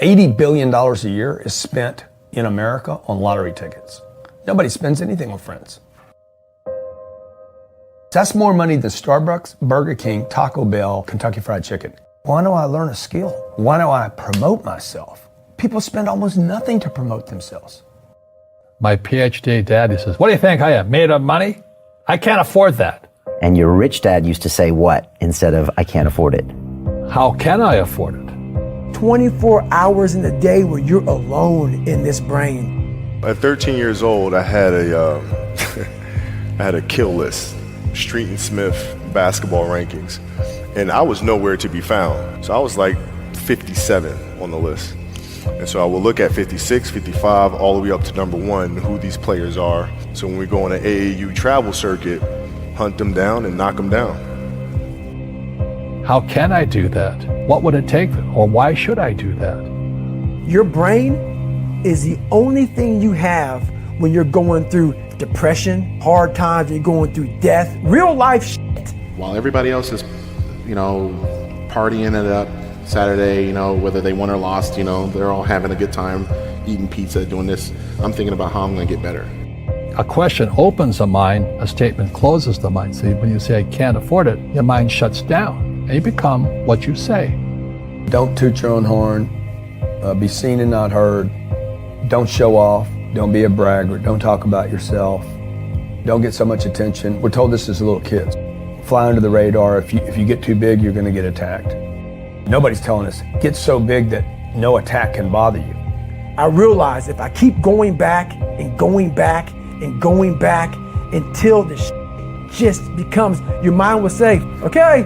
$80 billion a year is spent in America on lottery tickets. Nobody spends anything on friends. That's more money than Starbucks, Burger King, Taco Bell, Kentucky Fried Chicken. Why do I learn a skill? Why do I promote myself? People spend almost nothing to promote themselves. My PhD daddy says, "What do you think I am, made of money? I can't afford that." And your rich dad used to say what instead of, "I can't afford it"? How can I afford it? 24 hours in a day where you're alone in this brain. At 13 years old, I had a I had a kill list, Street and Smith basketball rankings, and I was nowhere to be found. So I was like 57 on the list. And so I will look at 56, 55, all the way up to number 1, who these players are. So when we go on an AAU travel circuit, hunt them down and knock them down. How can I do that? What would it take? Or why should I do that? Your brain is the only thing you have when you're going through depression, hard times, you're going through death, real life shit. While everybody else is, partying it up Saturday, whether they won or lost, they're all having a good time, eating pizza, doing this. I'm thinking about how I'm going to get better. A question opens the mind, a statement closes the mind. See, when you say, "I can't afford it," your mind shuts down, and you become what you say. Don't toot your own horn. Be seen and not heard. Don't show off. Don't be a braggart. Don't talk about yourself. Don't get so much attention. We're told this as little kids. Fly under the radar. If you get too big, you're going to get attacked. Nobody's telling us, get so big that no attack can bother you. I realize if I keep going back and going back and going back until the just becomes, your mind will say, "Okay,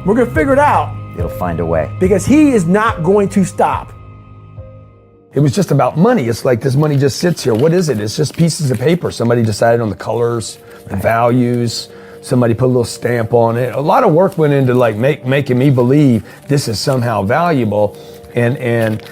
we're going to figure it out." It'll find a way. Because he is not going to stop. It was just about money. It's like this money just sits here. What is it? It's just pieces of paper. Somebody decided on the colors, the values. Somebody put a little stamp on it. A lot of work went into making me believe this is somehow valuable. And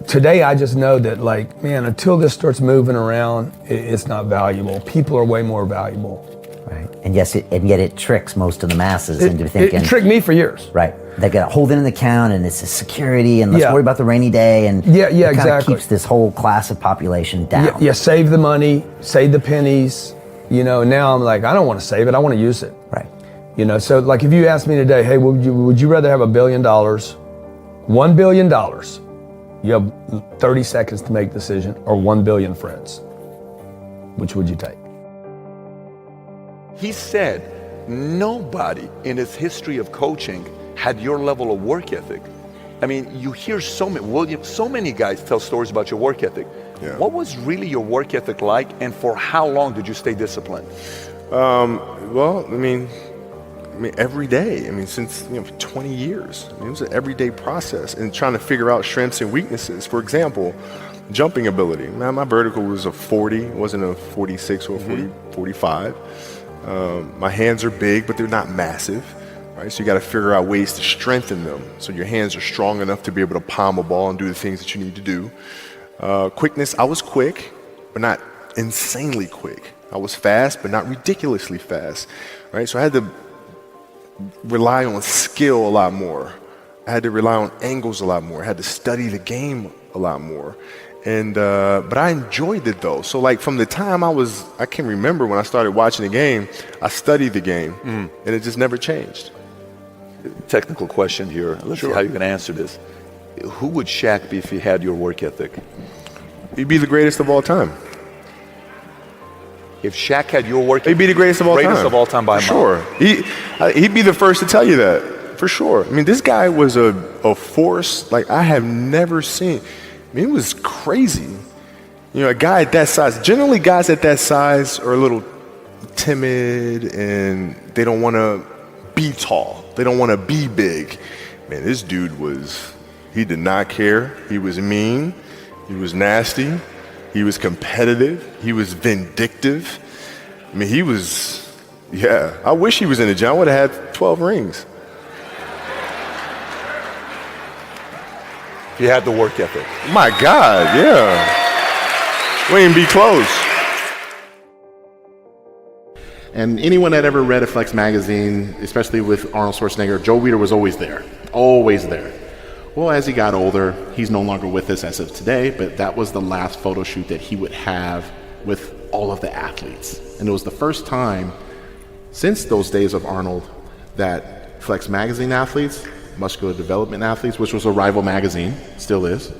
today I just know that until this starts moving around, it's not valuable. People are way more valuable. Right. And yet it tricks most of the masses into thinking. It tricked me for years. Right. They got to hold it in the account, and it's a security, and let's worry about the rainy day, and it kind exactly of keeps this whole class of population down. Yeah, save the money, save the pennies. Now I'm like, I don't want to save it, I want to use it. Right. So like if you asked me today, hey, would you rather have $1 billion, $1 billion, you have 30 seconds to make a decision, or 1 billion friends? Which would you take? He said nobody in his history of coaching had your level of work ethic. I mean, you hear so many guys tell stories about your work ethic. Yeah. What was really your work ethic like, and for how long did you stay disciplined? Well, I mean, every day. Since 20 years. It was an everyday process, and trying to figure out strengths and weaknesses. For example, jumping ability. Man, my vertical was a 40, it wasn't a 46 or a 45. My hands are big, but they're not massive. Right? So you got to figure out ways to strengthen them so your hands are strong enough to be able to palm a ball and do the things that you need to do. Quickness, I was quick, but not insanely quick. I was fast, but not ridiculously fast. Right? So I had to rely on skill a lot more. I had to rely on angles a lot more. I had to study the game a lot more. And but I enjoyed it though. So from the time I can remember when I started watching the game, I studied the game, and it just never changed. Technical question here. Let's see how you can answer this. Who would Shaq be if he had your work ethic? He'd be the greatest of all time. If Shaq had your work ethic, he'd be the greatest of all time. Greatest of all time by a mile. Sure. He'd be the first to tell you that, for sure. This guy was a force like I have never seen. It was crazy. A guy at that size, generally guys at that size are a little timid and they don't want to be tall. They don't want to be big. Man, this dude he did not care. He was mean. He was nasty. He was competitive. He was vindictive. He was, I wish he was in the gym. I would have had 12 rings. He had the work ethic. My God, yeah. We ain't be close. And anyone that ever read a Flex magazine, especially with Arnold Schwarzenegger, Joe Weider was always there. Always there. Well, as he got older, he's no longer with us as of today, but that was the last photo shoot that he would have with all of the athletes. And it was the first time since those days of Arnold that Flex Magazine athletes, Muscular Development athletes, which was a rival magazine, still is,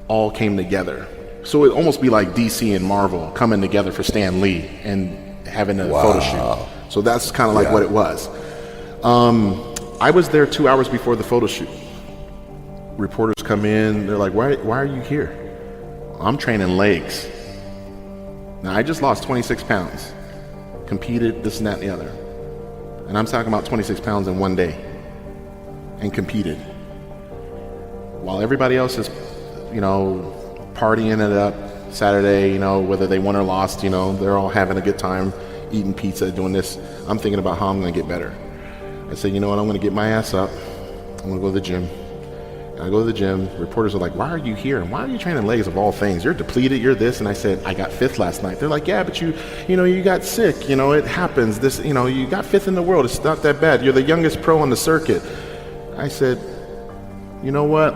all came together. So it'd almost be like DC and Marvel coming together for Stan Lee and having a photo shoot. So that's kind of like what it was. I was there 2 hours before the photo shoot. Reporters come in, they're like, why are you here? I'm training legs. Now, I just lost 26 pounds, competed, this and that and the other. And I'm talking about 26 pounds in one day and competed. While everybody else is, partying it up Saturday, whether they won or lost, they're all having a good time, eating pizza, doing this. I'm thinking about how I'm going to get better. I said, you know what, I'm going to get my ass up. I'm going to go to the gym. I go to the gym. Reporters are like, why are you here? And why are you training legs of all things? You're depleted, you're this. And I said, I got fifth last night. They're like, yeah, but you got sick. It happens. You got fifth in the world. It's not that bad. You're the youngest pro on the circuit. I said, you know what?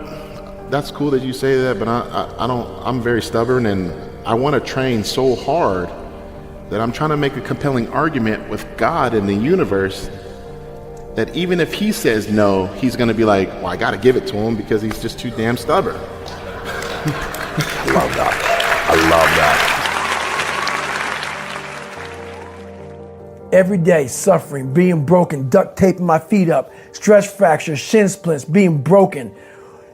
That's cool that you say that, but I'm very stubborn, and I want to train so hard that I'm trying to make a compelling argument with God and the universe that even if he says no, he's going to be like, well, I got to give it to him because he's just too damn stubborn. I love that. Every day suffering, being broken, duct taping my feet up, stress fractures, shin splints, being broken.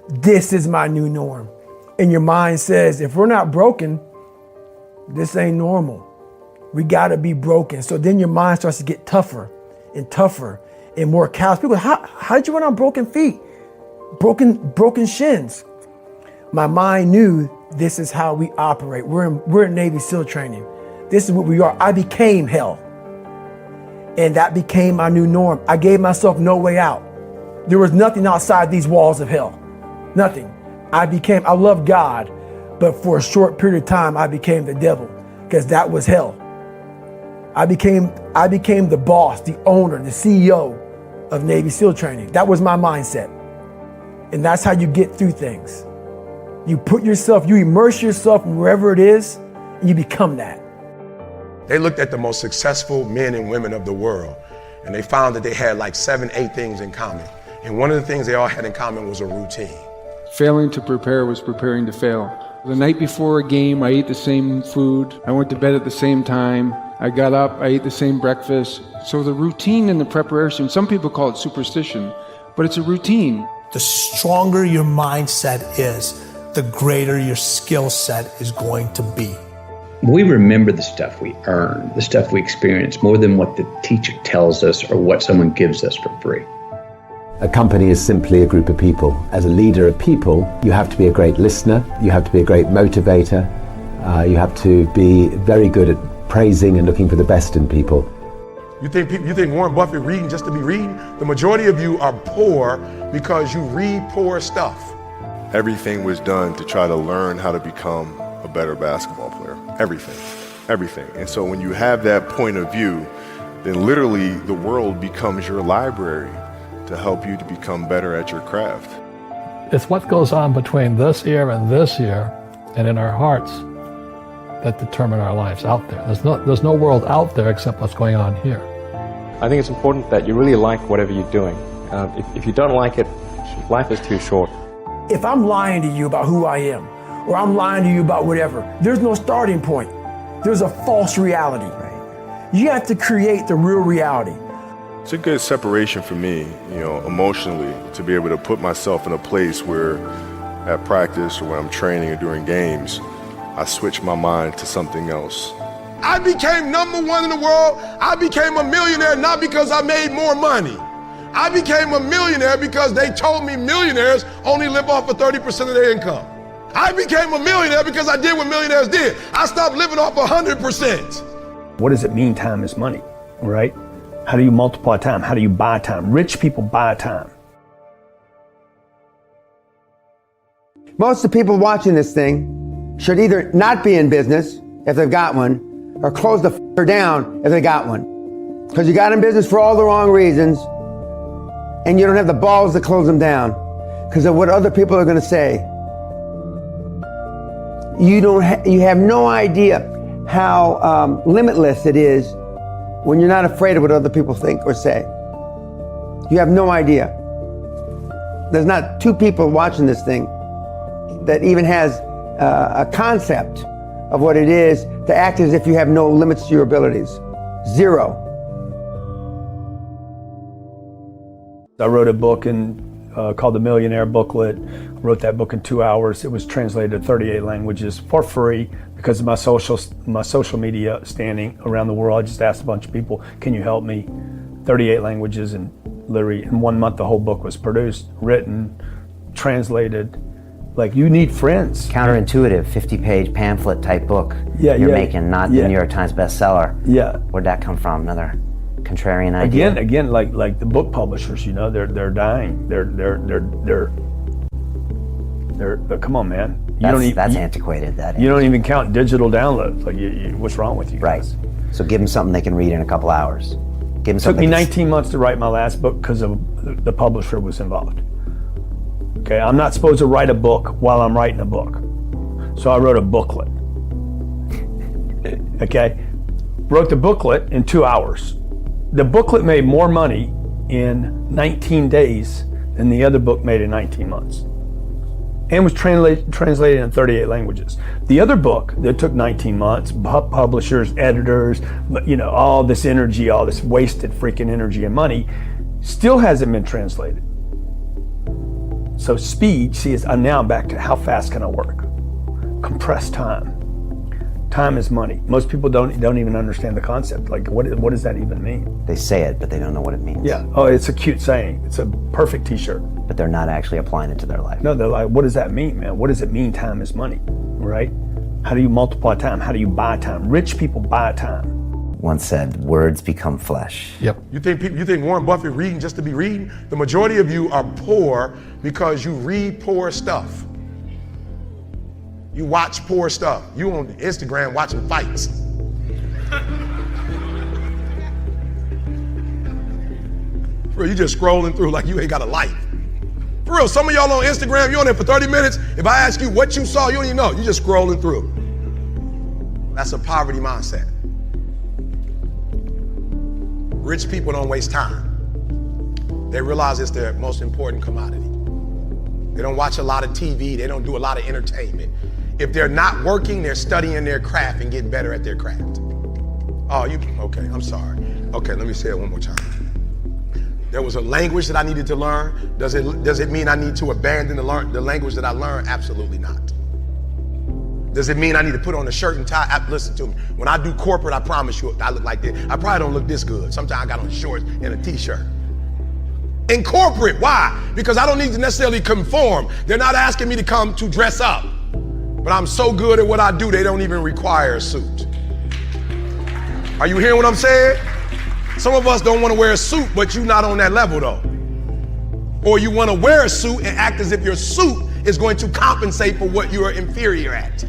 This is my new norm. And your mind says, if we're not broken, this ain't normal. We gotta be broken. So then your mind starts to get tougher and tougher and more callous. People, how did you run on broken feet? Broken shins. My mind knew this is how we operate. We're in Navy SEAL training. This is what we are. I became hell. And that became my new norm. I gave myself no way out. There was nothing outside these walls of hell. Nothing. I love God, but for a short period of time, I became the devil because that was hell. I became the boss, the owner, the CEO of Navy SEAL training. That was my mindset. And that's how you get through things. You immerse yourself wherever it is, and you become that. They looked at the most successful men and women of the world, and they found that they had like 7, 8 things in common. And one of the things they all had in common was a routine. Failing to prepare was preparing to fail. The night before a game, I ate the same food. I went to bed at the same time. I got up, I ate the same breakfast. So the routine and the preparation, some people call it superstition, but it's a routine. The stronger your mindset is, the greater your skill set is going to be. We remember the stuff we earn, the stuff we experience, more than what the teacher tells us or what someone gives us for free. A company is simply a group of people. As a leader of people, you have to be a great listener, you have to be a great motivator, you have to be very good at praising and looking for the best in people. You think Warren Buffett reading just to be reading? The majority of you are poor because you read poor stuff. Everything was done to try to learn how to become a better basketball player. Everything. And so when you have that point of view, then literally the world becomes your library to help you to become better at your craft. It's what goes on between this year and in our hearts that determine our lives out there. There's no world out there except what's going on here. I think it's important that you really like whatever you're doing. If you don't like it, life is too short. If I'm lying to you about who I am, or I'm lying to you about whatever, there's no starting point. There's a false reality. Right? You have to create the real reality. It's a good separation for me, emotionally, to be able to put myself in a place where at practice or when I'm training or during games, I switch my mind to something else. I became #1 in the world. I became a millionaire not because I made more money. I became a millionaire because they told me millionaires only live off of 30% of their income. I became a millionaire because I did what millionaires did. I stopped living off 100%. What does it mean time is money, right? How do you multiply time? How do you buy time? Rich people buy time. Most of the people watching this thing should either not be in business if they've got one, or close the f***er down if they got one. Because you got in business for all the wrong reasons, and you don't have the balls to close them down. because of what other people are going to say. You have no idea how limitless it is when you're not afraid of what other people think or say. You have no idea. There's not two people watching this thing that even has a concept of what it is to act as if you have no limits to your abilities. Zero. I wrote a book called The Millionaire Booklet. I wrote that book in 2 hours. It was translated to 38 languages for free because of my social media standing around the world. I just asked a bunch of people, can you help me? 38 languages, and literally in 1 month the whole book was produced, written, translated. Like, you need friends. Counterintuitive, 50-page pamphlet type book you're making, not the New York Times bestseller. Yeah. Where'd that come from? Another contrarian idea? Again, like the book publishers, they're dying. They're come on, man. That's antiquated. You don't even count digital downloads. Like, what's wrong with you guys? Right. So give them something they can read in a couple hours. Give them something. It took me 19 months to write my last book because of the publisher was involved. Okay, I'm not supposed to write a book while I'm writing a book. So I wrote a booklet. Okay? Wrote the booklet in 2 hours. The booklet made more money in 19 days than the other book made in 19 months. And was translated in 38 languages. The other book that took 19 months, publishers, editors, all this energy, all this wasted freaking energy and money, still hasn't been translated. So speed, now I'm back to how fast can I work? Compressed time. Time is money. Most people don't even understand the concept. Like, what does that even mean? They say it, but they don't know what it means. Yeah. Oh, it's a cute saying. It's a perfect t-shirt. But they're not actually applying it to their life. No, they're like, what does that mean, man? What does it mean time is money, right? How do you multiply time? How do you buy time? Rich people buy time. Once said, words become flesh. Yep. You think Warren Buffett reading just to be reading? The majority of you are poor because you read poor stuff. You watch poor stuff. You on Instagram watching fights. Bro, you just scrolling through like you ain't got a life. For real, some of y'all on Instagram, you on there for 30 minutes. If I ask you what you saw, you don't even know. You just scrolling through. That's a poverty mindset. Rich people don't waste time. They realize it's their most important commodity. They don't watch a lot of TV. They don't do a lot of entertainment. If they're not working, they're studying their craft and getting better at their craft. Okay, I'm sorry. Okay, let me say it one more time. There was a language that I needed to learn. Does it mean I need to abandon the language that I learned? Absolutely not. Does it mean I need to put on a shirt and tie? Listen to me. When I do corporate, I promise you, I look like this. I probably don't look this good. Sometimes I got on shorts and a t-shirt. In corporate, why? Because I don't need to necessarily conform. They're not asking me to come to dress up. But I'm so good at what I do, they don't even require a suit. Are you hearing what I'm saying? Some of us don't want to wear a suit, but you're not on that level though. Or you want to wear a suit and act as if your suit is going to compensate for what you are inferior at.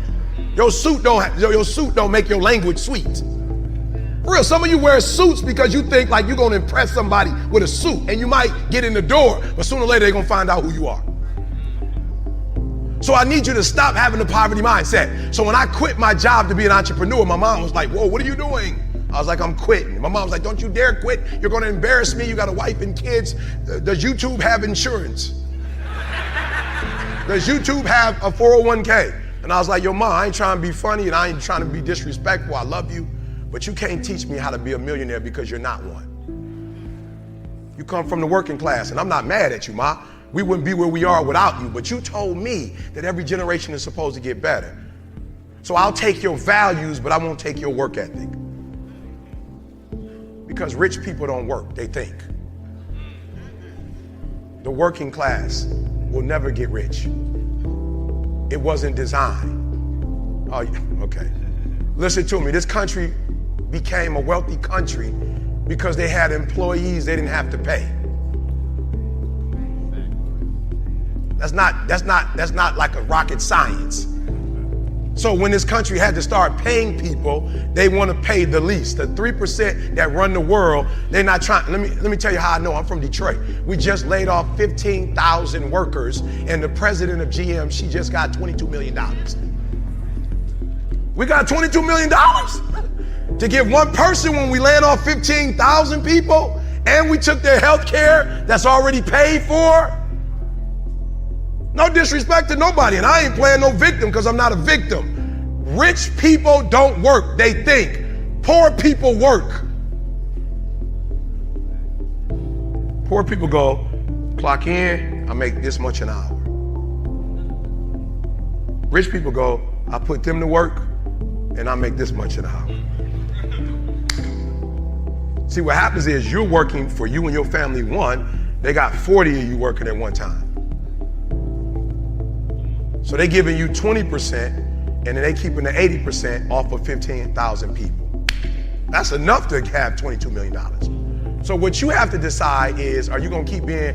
Your suit don't make your language sweet. For real, some of you wear suits because you think like you're going to impress somebody with a suit, and you might get in the door, but sooner or later they're going to find out who you are. So I need you to stop having the poverty mindset. So when I quit my job to be an entrepreneur, my mom was like, whoa, what are you doing? I was like, I'm quitting. My mom was like, don't you dare quit. You're going to embarrass me. You got a wife and kids. Does YouTube have insurance? Does YouTube have a 401k? And I was like, yo, Mom, I ain't trying to be funny and I ain't trying to be disrespectful. I love you, but you can't teach me how to be a millionaire because you're not one. You come from the working class, and I'm not mad at you, Ma. We wouldn't be where we are without you, but you told me that every generation is supposed to get better. So I'll take your values, but I won't take your work ethic. Because rich people don't work, they think. The working class will never get rich. It wasn't designed. Oh, okay. Listen to me, this country became a wealthy country because they had employees they didn't have to pay. That's not like a rocket science. So when this country had to start paying people, they want to pay the least. The 3% that run the world, they're not trying. Let me tell you how I know. I'm from Detroit. We just laid off 15,000 workers, and the president of GM, she just got $22 million. We got $22 million to give one person when we laid off 15,000 people, and we took their health care that's already paid for. No disrespect to nobody, and I ain't playing no victim because I'm not a victim. Rich people don't work, they think. Poor people work. Poor people go, clock in, I make this much an hour. Rich people go, I put them to work, and I make this much an hour. See, what happens is you're working for you and your family one, they got 40 of you working at one time. So they giving you 20%, and then they keeping the 80% off of 15,000 people. That's enough to have $22 million. So what you have to decide is, are you gonna keep being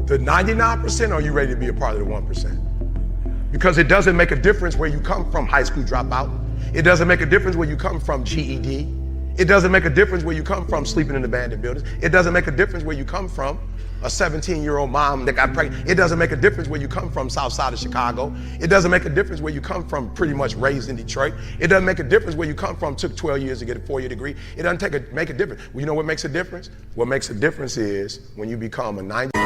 the 99%, or are you ready to be a part of the 1%? Because it doesn't make a difference where you come from, high school dropout. It doesn't make a difference where you come from, GED. It doesn't make a difference where you come from, sleeping in abandoned buildings. It doesn't make a difference where you come from, a 17-year-old mom that got pregnant. It doesn't make a difference where you come from, south side of Chicago. It doesn't make a difference where you come from, pretty much raised in Detroit. It doesn't make a difference where you come from, took 12 years to get a 4-year degree. It doesn't make a difference. Well, you know what makes a difference? What makes a difference is when you become a 90.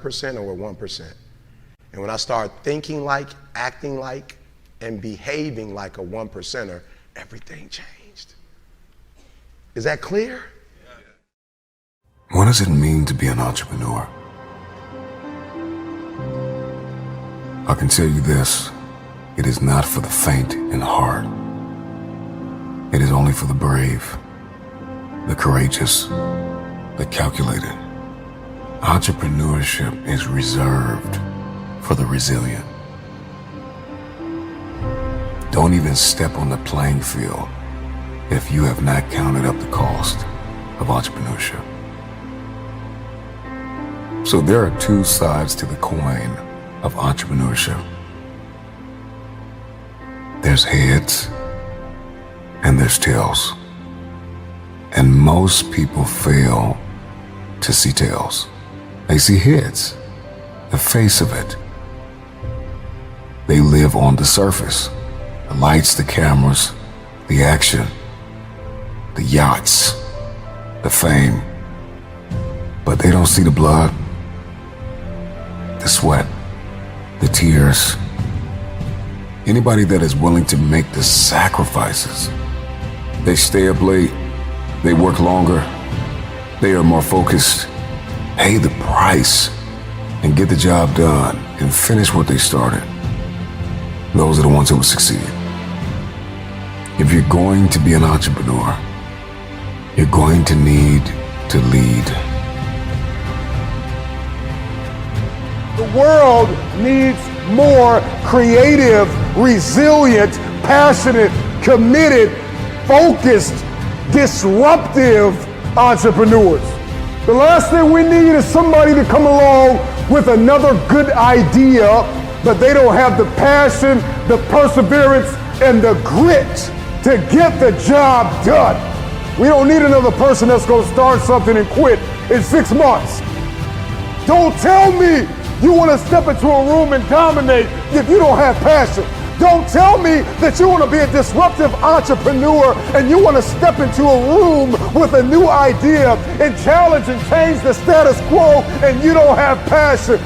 Percent or 1%. And when I start thinking like, acting like, and behaving like a 1%er, everything changed. Is that clear? What does it mean to be an entrepreneur? I can tell you this, it is not for the faint in heart. It is only for the brave, the courageous, the calculated. Entrepreneurship is reserved for the resilient. Don't even step on the playing field if you have not counted up the cost of entrepreneurship. So there are two sides to the coin of entrepreneurship. There's heads and there's tails. And most people fail to see tails. They see heads, the face of it. They live on the surface, the lights, the cameras, the action, the yachts, the fame. But they don't see the blood, the sweat, the tears. Anybody that is willing to make the sacrifices. They stay up late, they work longer, they are more focused, pay the price, and get the job done and finish what they started. Those are the ones who will succeed. If you're going to be an entrepreneur, you're going to need to lead. The world needs more creative, resilient, passionate, committed, focused, disruptive entrepreneurs. The last thing we need is somebody to come along with another good idea, but they don't have the passion, the perseverance, and the grit to get the job done. We don't need another person that's going to start something and quit in 6 months. Don't tell me you want to step into a room and dominate if you don't have passion. Don't tell me that you want to be a disruptive entrepreneur and you want to step into a room with a new idea and challenge and change the status quo and you don't have passion.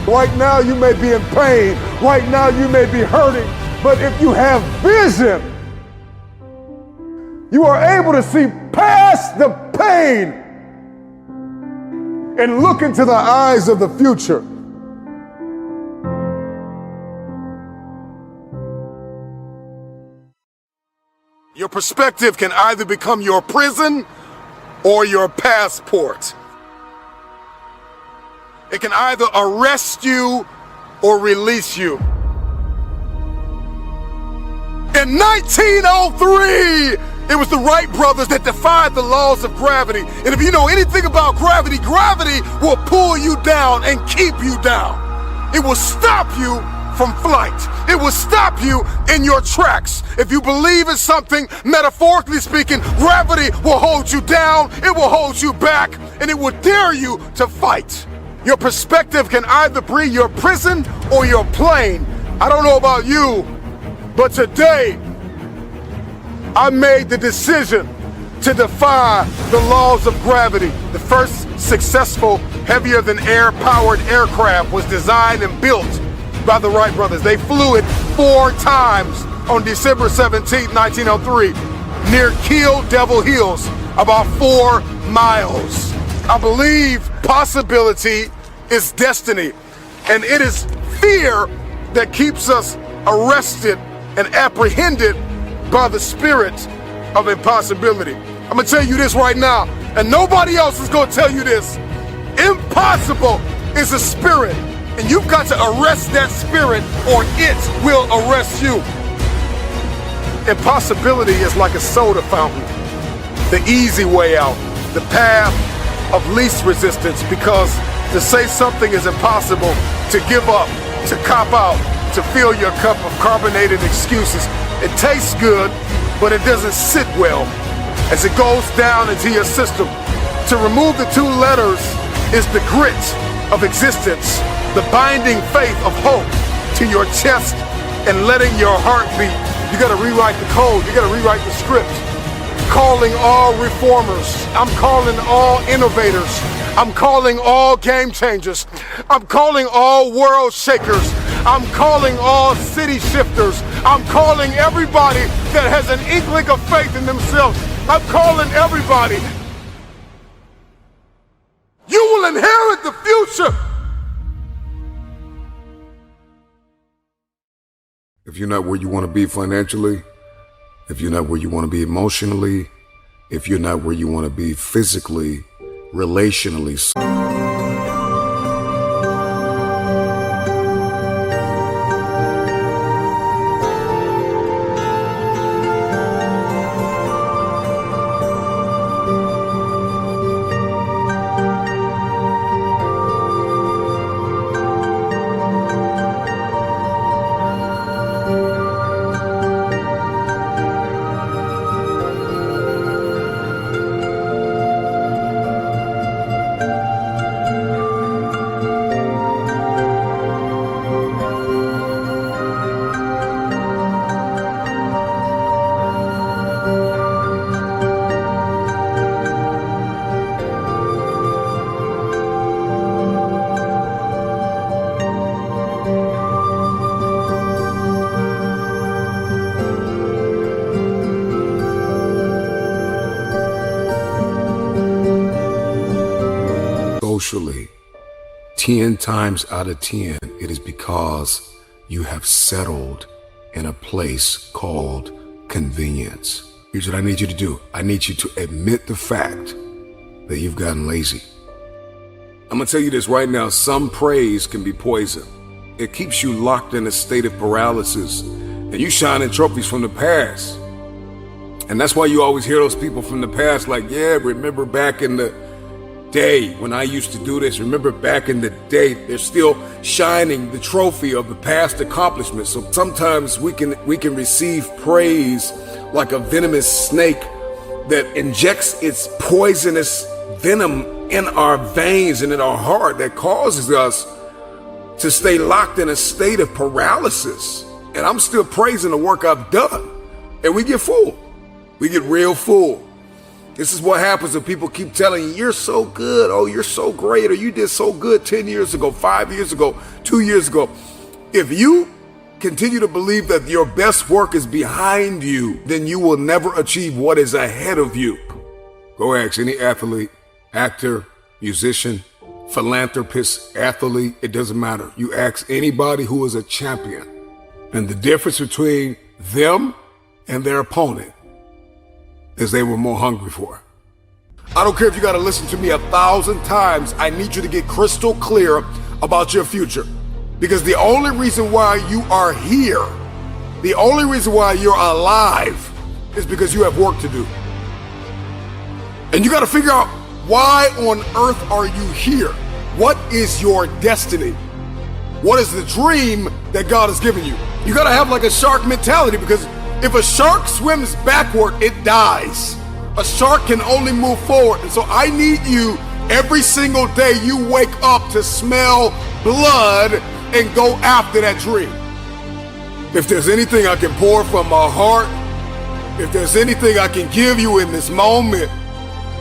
Right now you may be in pain. Right now you may be hurting. But if you have vision, you are able to see past the pain and look into the eyes of the future. Your perspective can either become your prison or your passport. It can either arrest you or release you. In 1903, it was the Wright brothers that defied the laws of gravity. And if you know anything about gravity, gravity will pull you down and keep you down. It will stop you from flight. It will stop you in your tracks. If you believe in something, metaphorically speaking, gravity will hold you down, it will hold you back, and it will dare you to fight. Your perspective can either be your prison or your plane. I don't know about you, but today I made the decision to defy the laws of gravity. The first successful heavier than air powered aircraft was designed and built by the Wright brothers. They flew it 4 times on December 17, 1903, near Kill Devil Hills, about 4 miles. I believe possibility is destiny, and it is fear that keeps us arrested and apprehended by the spirit of impossibility. I'm gonna tell you this right now, and nobody else is gonna tell you this. Impossible is a spirit, and you've got to arrest that spirit or it will arrest you. Impossibility is like a soda fountain, the easy way out, the path of least resistance, because to say something is impossible, to give up, to cop out, to fill your cup of carbonated excuses, it tastes good, but it doesn't sit well as it goes down into your system. To remove the 2 letters is the grit of existence, the binding faith of hope to your chest and letting your heart beat. You gotta rewrite the code, you gotta rewrite the script. Calling all reformers, I'm calling all innovators, I'm calling all game changers, I'm calling all world shakers, I'm calling all city shifters, I'm calling everybody that has an inkling of faith in themselves, I'm calling everybody. You will inherit the future. If you're not where you want to be financially, if you're not where you want to be emotionally, if you're not where you want to be physically, relationally. Socially, 10 times out of 10, it is because you have settled in a place called convenience. Here's what I need you to do. I need you to admit the fact that you've gotten lazy. I'm gonna tell you this right now. Some praise can be poison. It keeps you locked in a state of paralysis, and you shining trophies from the past. And that's why you always hear those people from the past like, yeah, remember back in the day when I used to do this, remember back in the day. They're still shining the trophy of the past accomplishments. So sometimes we can receive praise like a venomous snake that injects its poisonous venom in our veins and in our heart that causes us to stay locked in a state of paralysis. and I'm still praising the work I've done. And we get full. We get real full. This is what happens when people keep telling you, you're so good, oh, you're so great, or you did so good 10 years ago, 5 years ago, 2 years ago. If you continue to believe that your best work is behind you, then you will never achieve what is ahead of you. Go ask any athlete, actor, musician, philanthropist, athlete, it doesn't matter. You ask anybody who is a champion, and the difference between them and their opponent is they were more hungry for it. I don't care if you got to listen to me 1,000 times. I need you to get crystal clear about your future. Because the only reason why you are here, the only reason why you're alive is because you have work to do. And you got to figure out, why on earth are you here? What is your destiny? What is the dream that God has given you? You got to have like a shark mentality, because if a shark swims backward, it dies. A shark can only move forward. And so I need you every single day you wake up to smell blood and go after that dream. If there's anything I can pour from my heart, if there's anything I can give you in this moment,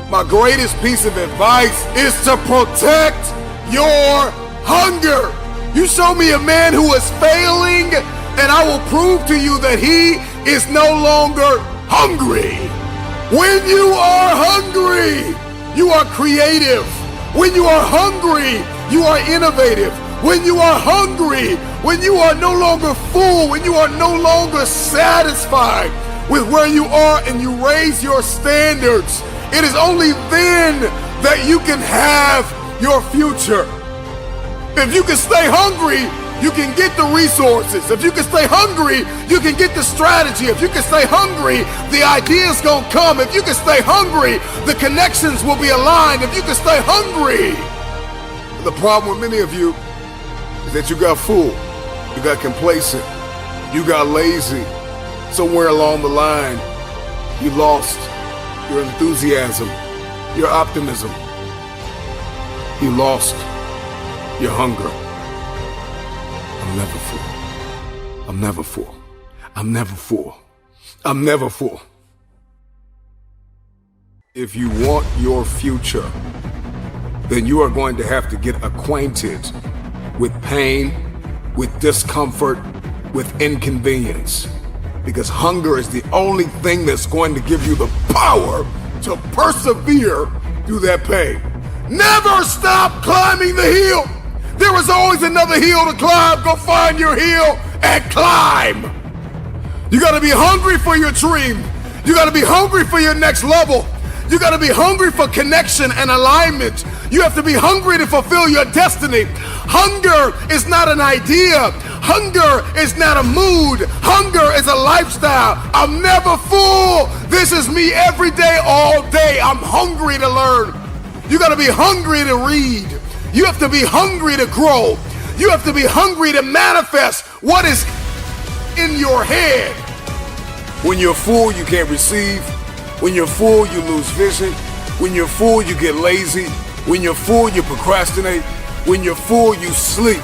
my greatest piece of advice is to protect your hunger. You show me a man who is failing, and I will prove to you that he is no longer hungry. When you are hungry, you are creative. When you are hungry, you are innovative. When you are hungry, when you are no longer full, when you are no longer satisfied with where you are and you raise your standards, it is only then that you can have your future. If you can stay hungry, you can get the resources. If you can stay hungry, you can get the strategy. If you can stay hungry, the ideas gonna come. If you can stay hungry, the connections will be aligned. If you can stay hungry. The problem with many of you is that you got full, you got complacent, you got lazy. Somewhere along the line, you lost your enthusiasm, your optimism. You lost your hunger. I'm never full. I'm never full. I'm never full. I'm never full. If you want your future, then you are going to have to get acquainted with pain, with discomfort, with inconvenience. Because hunger is the only thing that's going to give you the power to persevere through that pain. Never stop climbing the hill. There is always another hill to climb. Go find your hill and climb. You gotta be hungry for your dream. You gotta be hungry for your next level. You gotta be hungry for connection and alignment. You have to be hungry to fulfill your destiny. Hunger is not an idea. Hunger is not a mood. Hunger is a lifestyle. I'm never full. This is me every day, all day. I'm hungry to learn. You gotta be hungry to read. You have to be hungry to grow. You have to be hungry to manifest what is in your head. When you're full, you can't receive. When you're full, you lose vision. When you're full, you get lazy. When you're full, you procrastinate. When you're full, you sleep.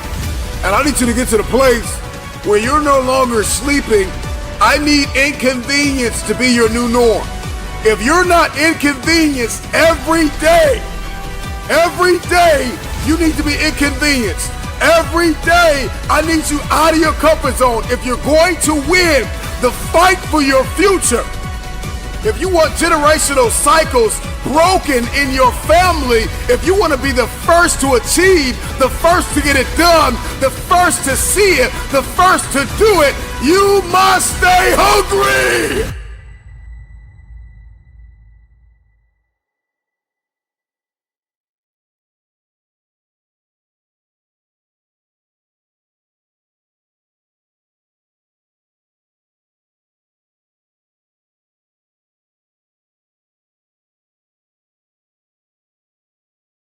And I need you to get to the place where you're no longer sleeping. I need inconvenience to be your new norm. If you're not inconvenienced every day, you need to be inconvenienced. Every day, I need you out of your comfort zone. If you're going to win the fight for your future, if you want generational cycles broken in your family, if you want to be the first to achieve, the first to get it done, the first to see it, the first to do it, you must stay hungry.